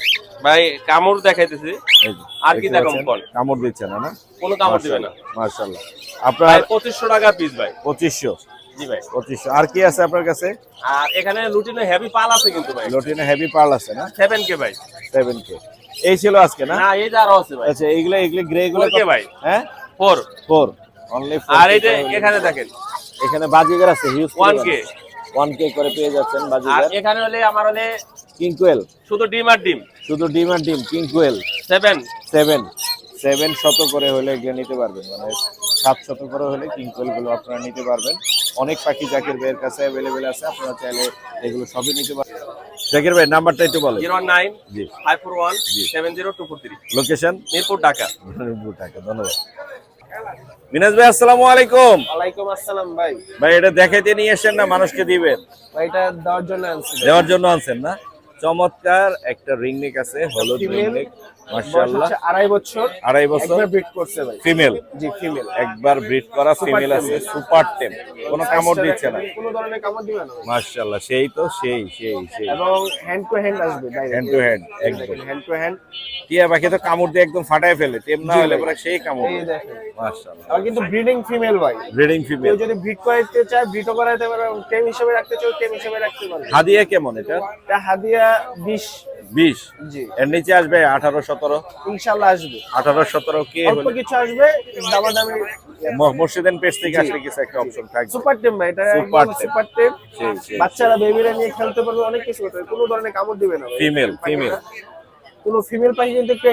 ভাই? কামড় দেখাইতেছি। এই যে, আর কি দেখতে দেখাবো পাচ্ছেন, বল? কামড় দিচ্ছে না? কোনো কামড় দিবে না। মাশাআল্লাহ। ভাই আপনার 2500 টাকা পিস ভাই। 2500। জি ভাই। 2500। আর কি আছে আপনার কাছে? আর এখানে লুটিনো হেভি পাল আছে কিন্তু ভাই। লুটিনো হেভি পার্ল আছে না? 7K ভাই। 7K। এই ছিল আজকে না? না এই যে আরো আছে ভাই। আচ্ছা, এইগুলো গ্রে গুলো 4K ভাই। হ্যাঁ 4। অনলি 4। আর এই যে এখানে দেখেন এখানে বাজিগার আছে, হিউজ 1K। 1K করে পেয়ে যাচ্ছেন আর বাজিগার। এখানে হলে আমার হলে কিংকুয়েল, শুধু ডিম আর ডিম। শুধু ডিম আর ডিম, কিংকুয়েল 7 শত করে হলে এগুলো নিতে পারবেন, মানে 700 করে হলে কিংকুয়েল গুলো আপনারা নিতে পারবেন। অনেক পাখি জাকির ভাইয়ের কাছে अवेलेबल আছে, আপনারা চাইলে এগুলো সবই নিতে পারবেন। জাকির ভাই নাম্বারটা একটু বলেন। 09 জি। 541 জি। 70243। লোকেশন মিরপুর ঢাকা। ধন্যবাদ। মিনাজ ভাই আসসালামু আলাইকুম। ওয়ালাইকুম আসসালাম ভাই। ভাই এটা দেখাইতে নিয়ে এসেন না মানুষকে দিবেন? ভাই এটা দেওয়ার জন্য আনছি। দেওয়ার জন্য আনছেন না? চমৎকার একটা রিং নেক আছে, হলুদ রিং নেক, মাশাআল্লাহ। 2.5 বছর। 2.5 বছর। একবার ব্রিড করছে ভাই। ফিমেল? জি ফিমেল। একবার ব্রিড করা ফিমেল আছে, সুপার টেম, কোনো কামড় দিচ্ছে না? কোনো ধরনের কামড় দিবে না। মাশাআল্লাহ, সেই তো সেই। এবং হ্যান্ড টু হ্যান্ড আসবে ডাইরেক্ট। হ্যান্ড টু হ্যান্ড, একদম হ্যান্ড টু হ্যান্ড। টিয়া পাখি তো কামড় দিয়ে একদম ফাটায় ফেলে, টেম না হলে পরে সেই কামড়। এই দেখেন। মাশাআল্লাহ। আর কিন্তু ব্রিডিং ফিমেল ভাই। ব্রিডিং কেউ ফিমেল। যদি ব্রিড করাইতে চায় ব্রিডও করাইতে পারবে, এবং টেম হিসেবে রাখতে চাও টেম হিসেবে রাখতে পারবে। হাদিয়া কেমন এটা? এটা হাদিয়া 20। 20। জি এর নিচে আসবে 18-17? ইনশাআল্লাহ আসবে। 18-17 কে অল্প হলে? কিছু আসবে, দামাদামি। মর্শিদান পেজ থেকে আসলে কিছু একটা অপশন থাকবে। সুপার টেম ভাই, এটা সুপার একদম টেম। সুপার টেম। সেই। বাচ্চারা বেবিরা নিয়ে খেলতে পারবে, অনেক কিছু করতে পারবে, কোনো ধরনের কামড় দিবে না ভাই। ফিমেল। কোনো ফিমেল পাখি কিন্তু একটু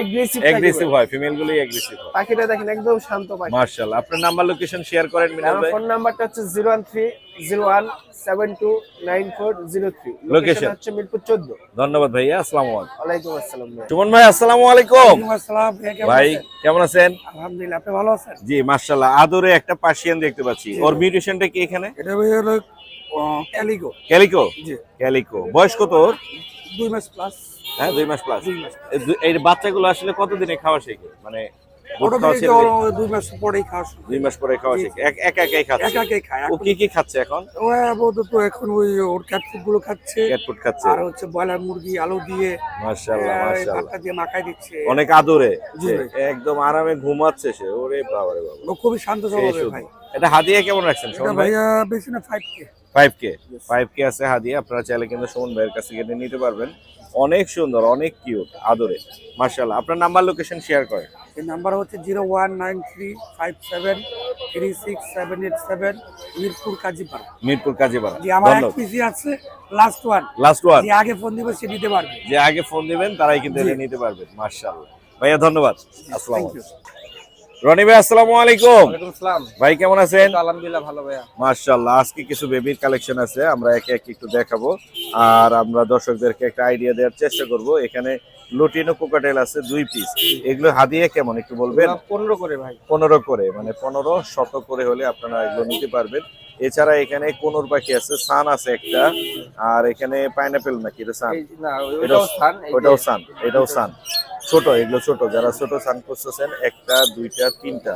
এগ্রেসিভ হয়, ফিমেল গুলোই এগ্রেসিভ হয়। পাখিটা দেখেন একদম শান্ত পাখি। মাশাআল্লাহ। আপনার নাম্বার লোকেশন শেয়ার করেন মিনাজ আমার ভাই। ফোন নাম্বারটা হচ্ছে 01301729403। Location? লোকেশন হচ্ছে মিরপুর 14। ধন্যবাদ ভাইয়া, আসসালামু আলাইকুম। ওয়ালাইকুম আসসালাম ভাই। সুমন ভাই আসসালামু আলাইকুম। আসসালাম ভাই কেমন আছেন? আলহামদুলিল্লাহ, আপনি ভালো আছেন? জি মাশাআল্লাহ, আদরে একটা পার্সিয়ান দেখতে পাচ্ছি। ওর মিউটেশনটা কি এখানে? এটা ভাই হলো ক্যালিগো। ক্যালিকো? জি। ক্যালিকো। বয়স কত ওর? 2 মাস প্লাস। হ্যাঁ 2 মাস প্লাস। 2 মাস। এই বাচ্চাগুলো আসলে কতদিনে খাওয়া শেখে, মানে দুধ খাওয়া অটোমেটিক ছেড়ে দেয়? 2 মাস পরেই খাওয়া শুরু। 2 মাস পরে খাওয়া শেখে, একাই খাচ্ছে? একাই খায়। ও কি খাচ্ছে এখন? ও আপাতত এখন ওই ওর ক্যাট ফুড গুলো খাচ্ছে, ক্যাট ফুড খাচ্ছে। আর হচ্ছে ব্রয়লার মুরগি আলু দিয়ে মাশাআল্লাহ মাশাআল্লাহ, ভাতটা দিয়ে মাখাই দিচ্ছে। অনেক আদরে। জি সে ভাই। একদম আরামে ঘুমাচ্ছে সে। ওরে বাবা রে বাবা, ও খুবই শান্ত সেই স্বভাবের শুধু। ভাই। এটা হাদিয়া কেমন রাখছেন এটা সুমন ভাই? ভাইয়া বেশি না 5K। 5K আছে হাদিয়া, আপনারা চাইলে কিন্তু সুমন ভাইয়ের কাছে গিয়ে নিতে পারবেন। অনেক সুন্দর, অনেক কিউট, আদরে, মাশাআল্লাহ। আপনার নাম্বার লোকেশন শেয়ার করেন। এই নাম্বার হচ্ছে 01935736787 মিরপুর কাজীপাড়া। মিরপুর কাজীপাড়া। জি, আমার এক ধন্যবাদ। পিসি আছে লাস্ট ওয়ান। Last one. যে আগে ফোন দিব সে নিতে পারবে। যে আগে ফোন দিবেন তারাই কিন্তু এটা নিতে পারবেন। মাশাআল্লাহ ভাইয়া, ধন্যবাদ। আসসালামু Thank you. আলাইকুম। রনি ভাই আসসালামু আলাইকুম। ওয়ালাইকুম আসসালাম। ভাই কেমন আছেন? আলহামদুলিল্লাহ ভালো ভাইয়া। মাশাআল্লাহ, আজকে কিছু বেবির কালেকশন আছে, আমরা একে একে একটু দেখাবো আর আমরা দর্শকদেরকে একটা আইডিয়া দেওয়ার চেষ্টা করব। এখানে লুটিনো কোকাটেল আছে 2 পিস, এগুলো হাদিয়া কেমন একটু বলবেন? 15 করে ভাই। 15 করে, মানে 1500 করে হলে আপনারা এগুলো নিতে পারবেন। এছাড়া এখানে কোনোর পাখি আছে, সান আছে একটা, আর এখানে পাইনাপেল নাকি এটা সান? এই না ওইটাও সান, ওটাও সান, এটাও সান। ছোট, এগুলো ছোট, যারা ছোট সান খুঁজতেছেন, একটা দুইটা তিনটা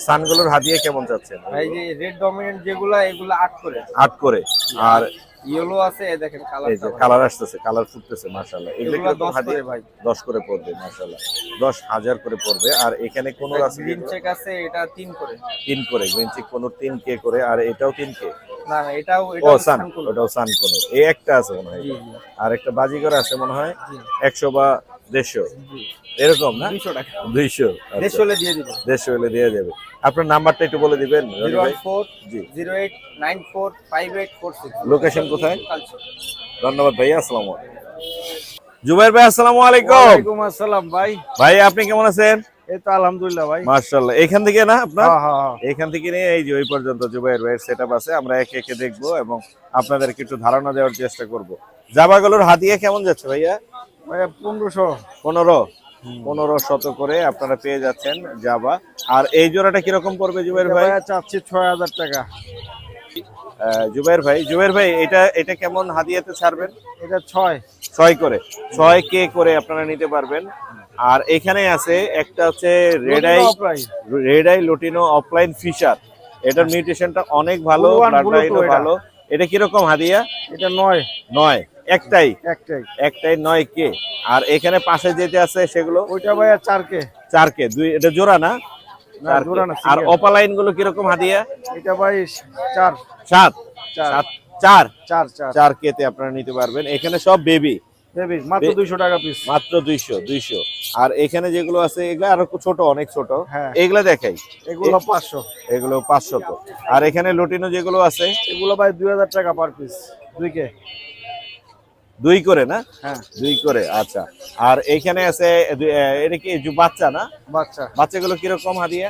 সানগুলোর হাদিয়া কেমন যাচ্ছেন? ভাই যে রেড ডমিনেন্ট যেগুলা এগুলা 8 করে। 8 করে। আর ইয়েলো আছে এই দেখেন কালার। এই যে কালার আসতেছে, কালার ফুটতেছে মাশাআল্লাহ। এগুলো এগুলা কিরকম 10 হাদিয়া? করে ভাই। 10 করে পড়বে মাশাআল্লাহ, 10,000 করে পড়বে। আর এখানে কোন আছে গ্রিন চেক আছে এটা 3 করে। 3 করে, গ্রিন চিক কোন 3K করে, আর এটাও 3K। না এটাও ও সান, ওটাও সান কোন। এই একটা আছে মনে হয়, জি জি আর একটা বাজিগর আছে মনে হয় 100 বা 150 এরকম না? 200 টাকা। 200। 150 হলে দিয়ে দিব। 150 হলে দিয়ে যাবে। আপনার নাম্বারটা একটু বলে দিবেন রনি ভাই। 014 জি। 08945846। লোকেশন কোথায়? ধন্যবাদ ভাইয়া, আসসালামু আলাইকুম। জুবাইর ভাই আসসালামু আলাইকুম। ওয়ালাইকুম আসসালাম ভাই। ভাই আপনি কেমন আছেন? এই তো আলহামদুলিল্লাহ ভাই। মাশাআল্লাহ। এখান থেকে না আপনার? হ্যাঁ হ্যাঁ হ্যাঁ। এখান থেকে নিয়ে এই যে ওই পর্যন্ত জুবাইর ভাইয়ের সেটআপ আছে, আমরা একে একে দেখবো এবং আপনাদেরকে একটু ধারণা দেওয়ার চেষ্টা করব। জাবাগুলোর হাদিয়া কেমন যাচ্ছে ভাইয়া? ভাইয়া 1500। 1500 করে আপনারা পেয়ে যাচ্ছেন জাবা। আর এই জোড়াটা কিরকম পড়বে জুবাইর ভাই? ভাইয়া চাচ্ছি 6000 টাকা। জুবাইর ভাই এটা কেমন হাদিয়াতে ছাড়বেন? এটা 6 করে 6K করে আপনারা নিতে পারবেন। আর এখানে আছে একটা হচ্ছে red eye lutino opaline Fischer, এটার মিউটেশনটা অনেক ভালো, Blue one, ব্লাড blue লাইনও two এটা। ভালো। এটা কিরকম হাদিয়া? এটা 9 9, একটাই একটাই। 9K। আর এখানে পাশে যেটা আছে সেগুলো ওইটা ভাইয়া 4K। 4K, দুই, এটা জোড়া না? না 4K। জোড়া না, আর single। অপালাইন গুলো কিরকম হাদিয়া? এটা ভাই 4 7 4 4 4 4 4K তে আপনারা নিতে পারবেন। এখানে সব বেবি, বেবি মাত্র 200 টাকা পিস। মাত্র 200। আর এখানে যেগুলো আছে এগুলো আরো ছোট, অনেক ছোট, হ্যাঁ। এগুলা দেখাই। এগুলো 500। এগুলো 500। আর এখানে লুটিনো যেগুলো আছে এগুলো ভাই 2000 টাকা পার পিস। 2K। 2 করে না? হ্যাঁ 2 করে, আচ্ছা। আর এইখানে আছে এটা কি বাচ্চা না? বাচ্চা বাচ্চাগুলো কিরকম হাদিয়া?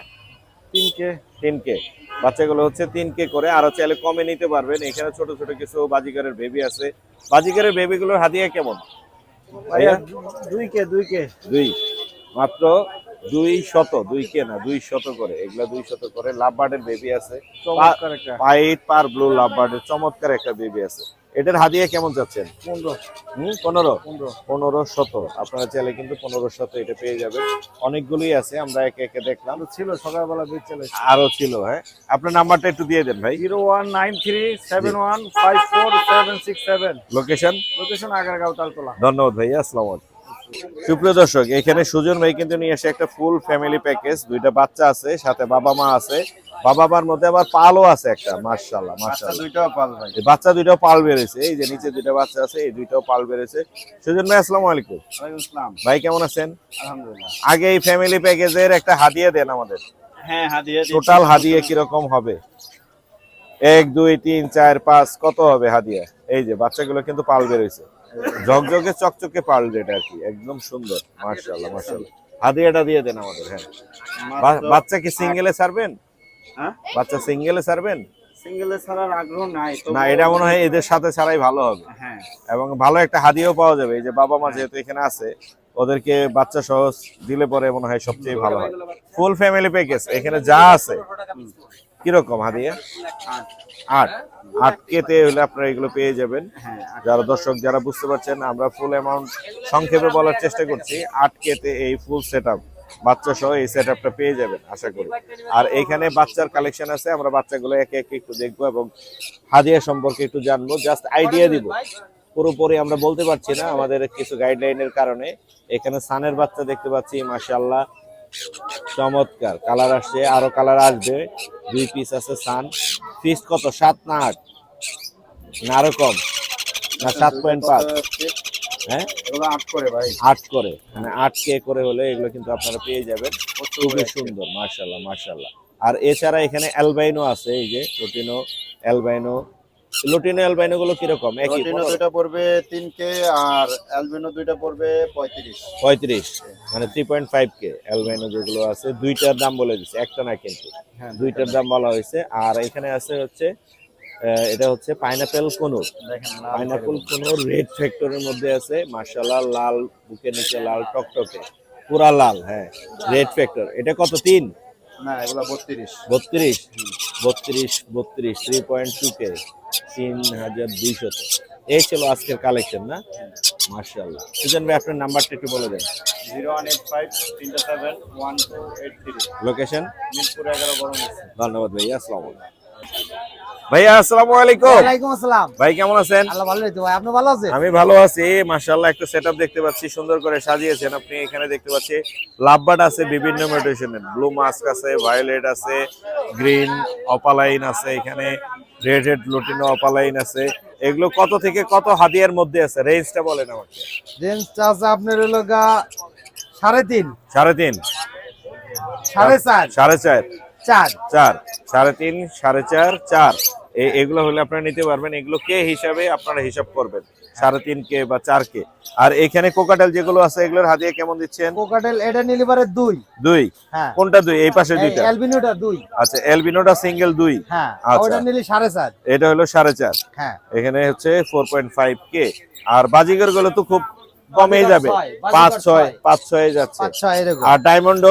3K। 3K। বাচ্চাগুলো হচ্ছে 3K করে, আরো চাইলে কমে নিতে পারবেন। এখানে ছোট ছোট কিছু বাজিকারের বেবি আছে। বাজিকারের বেবিগুলোর হাদিয়া কেমন ভাইয়া 2K 2K। 2, মাত্র 200, 2K না 200 করে, এগুলা 200 করে। লাভবার্ডের বেবি আছে, চমৎকার একটা। হোয়াইট পার ব্লু লাভবার্ডের চমৎকার একটা বেবি আছে। এটার হাদিয়া কেমন যাচ্ছেন? 15 1500। আপনারা চাইলে কিন্তু 1500 এটা পেয়ে যাবেন। অনেকগুলোই আছে, আমরা একে একে দেখলাম। ছিল সকালবেলা বেচ চলেছে। আরো ছিল, হ্যাঁ। আপনার নাম্বারটা একটু দিয়ে দেন ভাই। 019371546767। লোকেশন? লোকেশন আগারগাঁও তালতলা। ধন্যবাদ ভাইয়া, আসসালামু আলাইকুম। সুপ্রিয় দর্শক, এখানে সুজন ভাই কিন্তু নিয়ে এসে একটা ফুল ফ্যামিলি প্যাকেজ, 2টা বাচ্চা আছে, সাথে বাবা মা আছে। বাবা মার মধ্যে আবার পালও আছে একটা, মাশাআল্লাহ মাশাআল্লাহ। দুইটাও পাল ভাই। এই বাচ্চা দুইটাও পাল বেরোছে, এই যে নিচে 2টা বাচ্চা আছে, এই 2টাও পাল বেরোছে। সুজন ভাই আসসালামু আলাইকুম। ওয়ালাইকুম আসসালাম। ভাই কেমন আছেন? আলহামদুলিল্লাহ। আগে এই ফ্যামিলি প্যাকেজের একটা হাদিয়া দেন আমাদের। হ্যাঁ হাদিয়া টোটাল হাদিয়া কিরকম হবে? 1 2 3 4 5 কত হবে হাদিয়া? এই যে বাচ্চাগুলো কিন্তু পাল বেরোইছে, ঝকঝকে চকচকে পাল, যেটা আর কি একদম সুন্দর, মাশাআল্লাহ মাশাআল্লাহ। হাদিয়াটা দিয়ে দেন আমাদের। হ্যাঁ, বাচ্চা কি সিঙ্গেলে ছাড়বেন? হ্যাঁ বাচ্চা সিঙ্গেলে ছাড়বেন? সিঙ্গেলে ছাড়ার আগ্রহ নাই তো। না, এটা মনে হয় এদের সাথে ছাড়াই ভালো হবে, হ্যাঁ এবং ভালো একটা হাদিয়াও পাওয়া যাবে। এই যে বাবা মা যেহেতু এখানে আছে, ওদেরকে বাচ্চা সহ দিলে পরে মনে হয় সবচেয়ে ভালো হয়। ফুল ফ্যামিলি প্যাকেজ এখানে যা আছে। কিরকম হাদিয়া? 8K তে হলে আপনারা এগুলো পেয়ে যাবেন। যারা দর্শক যারা বুঝতে পারছেন, আমরা ফুল অ্যামাউন্ট সংক্ষেপে বলার চেষ্টা করছি। 8K তে এই ফুল সেটআপ বাচ্চা সহ এই সেটআপটা পেয়ে যাবেন আশা করি। আর এখানে বাচ্চার কালেকশন আছে, আমরা বাচ্চাগুলো একে একে একটু দেখবো এবং হাদিয়া সম্পর্কে একটু জানবো, জাস্ট আইডিয়া দিব। পুরোপুরি আমরা বলতে পারছি না, আমাদের কিছু গাইডলাইনের কারণে। এখানে সানের বাচ্চা দেখতে পাচ্ছি, মাশাআল্লাহ চমৎকার কালার আসছে, আরো কালার আসবে। 2 পিস আছে সান। ফিস কত? 7 না 8 না আরো কম? না 7.5? হ্যাঁ এগুলো 8 করে ভাই। 8 করে, মানে 8K করে হলে এগুলো কিন্তু আপনারা পেয়ে যাবেন। খুবই সুন্দর, মাশাআল্লাহ মাশাআল্লাহ। আর এছাড়া এখানে অ্যালবাইনো আছে, এই যে লুটিনো অ্যালবাইনো লুটিনো অ্যালবাইনো গুলো কিরকম? একই লটিনো দুইটা পড়বে 3K আর অ্যালবিনো দুইটা পড়বে 35। 35, মানে 3.5K অ্যালবাইনো যেগুলো আছে দুইটার দাম বলে দিচ্ছে, একটা না কিন্তু হ্যাঁ, দুইটার দাম বলা হয়েছে। আর এখানে আছে হচ্ছে এটা হচ্ছে পাইনাপেল কোনুর, দেখেন পাইনাপেল কোনুর রেড ফ্যাক্টরের মধ্যে আছে মাশাআল্লাহ, লাল বুকের নিচে লাল টকটকে পুরা লাল। হ্যাঁ, রেড ফ্যাক্টর। এটা কত? 3? না, এগুলা 32। 32 32 32 3.2K, 3200। এই ছিল আজকের কালেকশন না? মাশাআল্লাহ। সুজন ভাই আপনার নাম্বারটা একটু বলে দেন। 0185371283। লোকেশন মিরপুর 11 বড় মেসি। ধন্যবাদ ভাইয়া, আসসালামু আলাইকুম। ভাইয়া আসসালামু আলাইকুম। ওয়ালাইকুম আসসালাম। ভাই কেমন আছেন? আল্লাহ ভালো রেখেছে ভাই, আপনি ভালো আছেন? আমি ভালো আছি মাশাআল্লাহ। একটা সেটআপ দেখতে পাচ্ছি, সুন্দর করে সাজিয়েছেন আপনি। এখানে দেখতে পাচ্ছি লাভবার্ড আছে বিভিন্ন মিউটেশনের, ব্লু মাস্ক আছে, ভায়োলেট আছে, গ্রিন অপালাইন আছে, এখানে রেড রেড লুটিনো অপালাইন আছে। এগুলো কত থেকে কত হাদিয়ার মধ্যে আছে? রেঞ্জটা বলেন আমাকে। রেঞ্জটা আছে আপনার হলো গা 3.5, 3.5, 4.5, 4.5, 4। 4, 3.5, 4.5, 4। এগুলো হলে আপনারা নিতে পারবেন। এগুলো কে হিসাবে আপনারা হিসাব করবেন, 3.5K বা 4K। আর এখানে কোকাটেল যেগুলো আছে এগুলোর হাদিয়া কেমন দিচ্ছেন? কোকাটেল এটা নিলে পারে 2। 2? হ্যাঁ। কোনটা 2? এই পাশে দুইটা। অ্যালবিনোটা 2। আচ্ছা, এলবিনোটা সিঙ্গেল 2। হ্যাঁ, আচ্ছা। ওটা নিলে 4.5। এটা হলো 4.5। হ্যাঁ। এখানে হচ্ছে 4.5K। আর বাজিগর গুলো তো খুব কমেই যাবে, বাজিগর 5-6 যাচ্ছে। 5-6 এরকম। আর ডায়মন্ড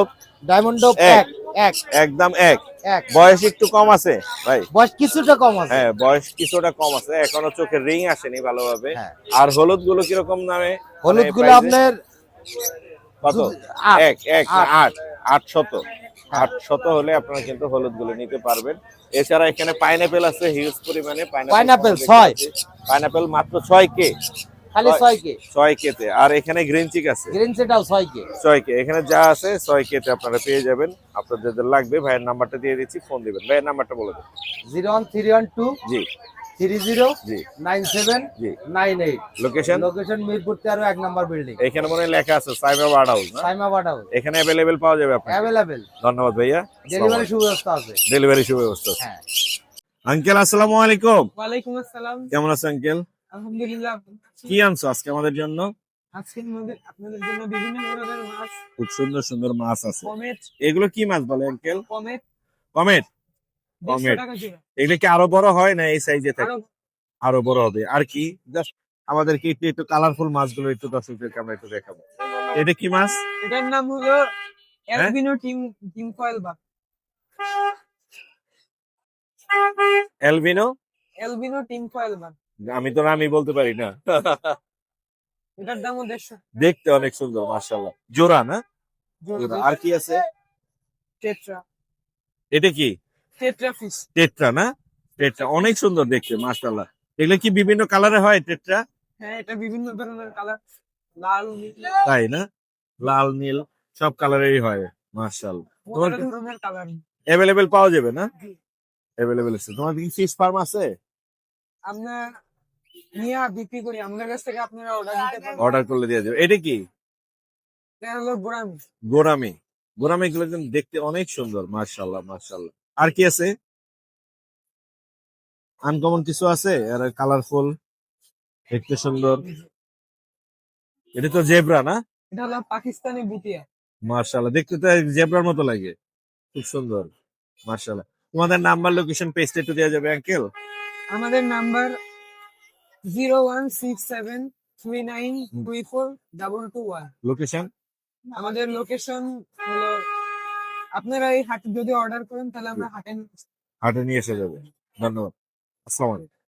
এক একদম এক। এক। বয়স একটু কম আছে ভাই? বয়স কিছুটা কম আছে। হ্যাঁ, বয়স কিছুটা কম আছে, এখনো চোখের রিং আসেনি ভালোভাবে। হ্যাঁ। আর হলুদ গুলো কিরকম দামে? হলুদ গুলো আপনার কত? 8। 800 হলে আপনারা কিন্তু হলুদ গুলো নিতে পারবেন। এছাড়া এখানে পাইনাপেল আছে হিউজ পরিমাণে। পাইনাপেল 6। পাইনাপেল মাত্র 6K, খালি 6K। 6K তে। আর এখানে গ্রিন চিক আছে গ্রিন সেটাও 6K। 6K। এখানে যা আছে 6K তে আপনারা পেয়ে যাবেন। আপনাদের যাদের লাগবে ভাইয়ের নাম্বারটা দিয়ে দিচ্ছি, ফোন দিবেন। ভাইয়ের নাম্বারটা বলে দেন। 01312 জি 30 জি 97 জি। 98। Location? Location Mirpur 13 1 number building, এখানে মনে হয় লেখা আছে সাইমা বার্ড হাউস না? সাইমা বাটাও। এখানে অ্যাভেলেবেল পাওয়া যাবে আপনার? অ্যাভেলেবেল। ধন্যবাদ ভাইয়া। ডেলিভারি সুব্যবস্থা আছে। ডেলিভারি সুব্যবস্থা আছে। হ্যাঁ। আঙ্কেল আসসালামু আলাইকুম। ওয়ালাইকুম আসসালাম। কেমন আছেন আঙ্কেল? আলহামদুলিল্লাহ। কি আনছো আজকে আমাদের জন্য? আজকে আপনাদের জন্য বিভিন্ন ধরনের মাছ, খুব সুন্দর সুন্দর মাছ আছে। কমেট, এগুলো কি মাছ বলে আঙ্কেল? Comet comet? 150 টাকা জোড়া। এগুলো কি আরো বড় হয় না এই সাইজে থাকে? আরো আরো বড় হবে। আর কি জাস্ট আমাদেরকে একটু কালারফুল মাছগুলো একটু দর্শকদেরকে আমরা একটু দেখাবো। এটা কি মাছ? এটার নাম হলো অ্যালবিনো টিম ফয়েল বা অ্যালবিনো? অ্যালবিনো টিম ফয়েল বা। আমি তো নামই বলতে পারি না। এটার দামও 150। দেখতে অনেক সুন্দর মাশাআল্লাহ। জোড়া না? জোড়া। আর কি আছে? টেট্রা। এটা কি? Tetra fish. টেট্রা না? টেট্রা অনেক সুন্দর দেখতে মাশাআল্লাহ। এগুলো কি বিভিন্ন কালারে হয় টেট্রা? হ্যাঁ, এটা বিভিন্ন ধরনের কালার, লাল, নীল, তাই না? লাল নীল সব কালারেরই হয় মাশাআল্লাহ। তোমার বিভিন্ন ধরনের কালার। অ্যাভেলেবেল পাওয়া যাবে না? অ্যাভেলেবেল আছে। তোমার কি ফিশ ফার্ম আছে? আমরা নিয়ে বিক্রি করি, আমাদের কাছ থেকে আপনারা অর্ডার দিতে পারেন। অর্ডার করলে দিয়ে যাবে। এটা কি? এটা হলো গোরামি। গোরামি। গোরামি গুলো কিন্তু দেখতে অনেক সুন্দর মাশাআল্লাহ মাশাআল্লাহ। আর কি আছে? আনকমন কিছু আছে? আর কালারফুল দেখতে সুন্দর। এটা তো জেব্রা না? এটা হলো পাকিস্তানি বুটিয়া। মাশাআল্লাহ, দেখতে তো জেব্রার মতো লাগে, খুব সুন্দর মাশাআল্লাহ। তোমাদের নাম্বার লোকেশন পেজটা একটু দেওয়া যাবে আঙ্কেল? আমাদের নাম্বার 01673924221। লোকেশন? আমাদের লোকেশন হলো, আপনারা এই হাটে যদি অর্ডার করেন তাহলে আমরা হাটে হাটে নিয়ে এসে যাবে। ধন্যবাদ, আসসালামু আলাইকুম।